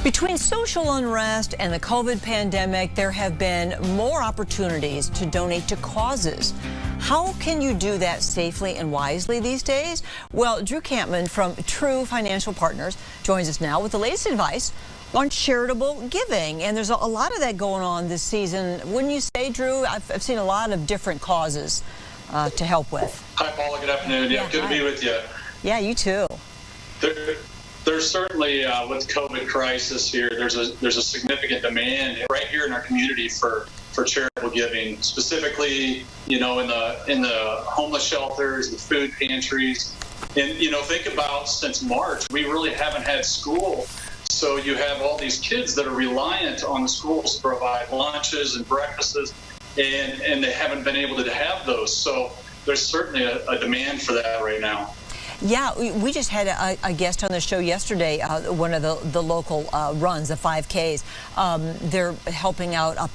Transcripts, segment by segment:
Between social unrest and the COVID pandemic, there have been more opportunities to donate to causes. How can you do that safely and wisely these days? Well, Drue Kampmann from True Financial Partners joins us now with the latest advice on charitable giving. And there's a lot of that going on this season. Wouldn't you say, Drew? I've seen a lot of different causes to help with. Hi, Paula. Good afternoon. Yeah, good to be with you. Yeah, you too. There's certainly, with the COVID crisis here, there's a significant demand right here in our community for charitable giving, specifically, in the homeless shelters, the food pantries. And, think about since March, we really haven't had school. So you have all these kids that are reliant on the schools to provide lunches and breakfasts, and they haven't been able to have those. So there's certainly a demand for that right now. Yeah, we just had a guest on the show yesterday, one of the local runs, the 5Ks. They're helping out a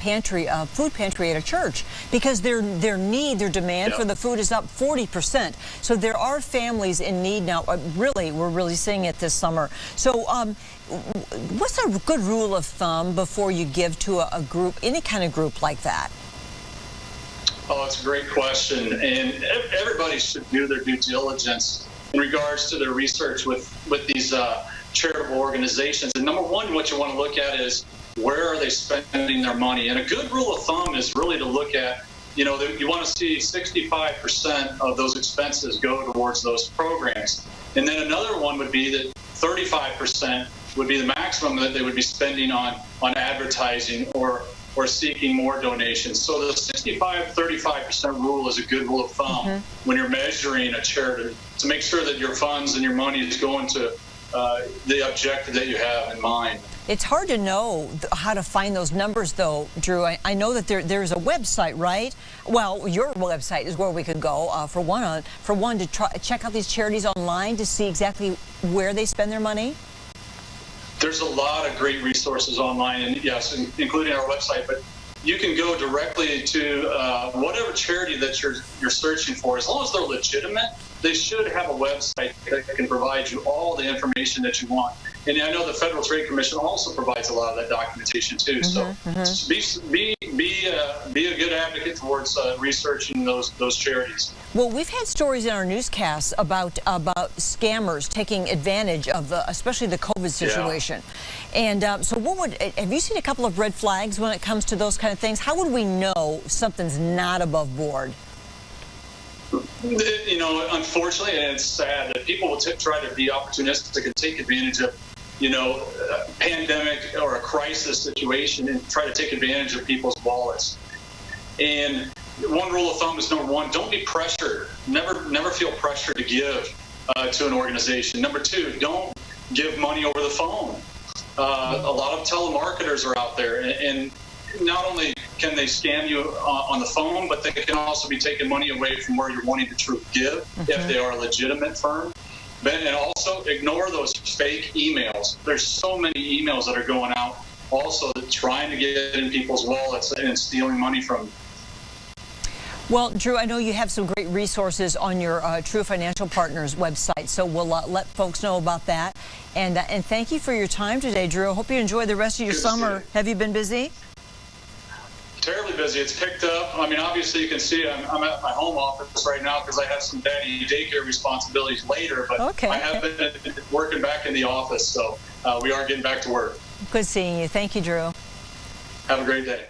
food pantry at a church because their demand for the food is up 40%. So there are families in need now. We're really seeing it this summer. So what's a good rule of thumb before you give to a group, any kind of group like that? Oh, it's a great question. And everybody should do their due diligence in regards to their research with these charitable organizations. And number one, what you want to look at is where are they spending their money? And a good rule of thumb is really to look at, you want to see 65% of those expenses go towards those programs. And then another one would be that 35% would be the maximum that they would be spending on advertising or seeking more donations. So the 65-35% rule is a good rule of thumb when you're measuring a charity, to make sure that your funds and your money is going to the objective that you have in mind. It's hard to know how to find those numbers, though, Drew. I know that there's a website, right? Well, your website is where we could go for one to check out these charities online to see exactly where they spend their money. There's a lot of great resources online, and yes, including our website, but you can go directly to whatever charity that you're searching for. As long as they're legitimate, they should have a website that can provide you all the information that you want. And I know the Federal Trade Commission also provides a lot of that documentation too. So be a good advocate towards researching those charities. Well, we've had stories in our newscasts about scammers taking advantage of especially the COVID situation. Yeah. And so have you seen a couple of red flags when it comes to those kind of things? How would we know something's not above board? Unfortunately, and it's sad that people will try to be opportunistic and take advantage of, a pandemic or a crisis situation and try to take advantage of people's wallets. And one rule of thumb is, number one, don't be pressured. Never feel pressure to give to an organization. Number two, don't give money over the phone. A lot of telemarketers are out there, and not only can they scam you on the phone, but they can also be taking money away from where you're wanting to truly give if they are a legitimate firm. And also ignore those fake emails. There's so many emails that are going out also that trying to get in people's wallets and stealing money from them. Well, Drew, I know you have some great resources on your True Financial Partners website, so we'll let folks know about that. And thank you for your time today, Drew. I hope you enjoy the rest of your summer. Have you been busy? Terribly busy. It's picked up. I mean, obviously you can see I'm at my home office right now because I have some daddy daycare responsibilities later, but I have been working back in the office, so we are getting back to work. Good seeing you. Thank you, Drew. Have a great day.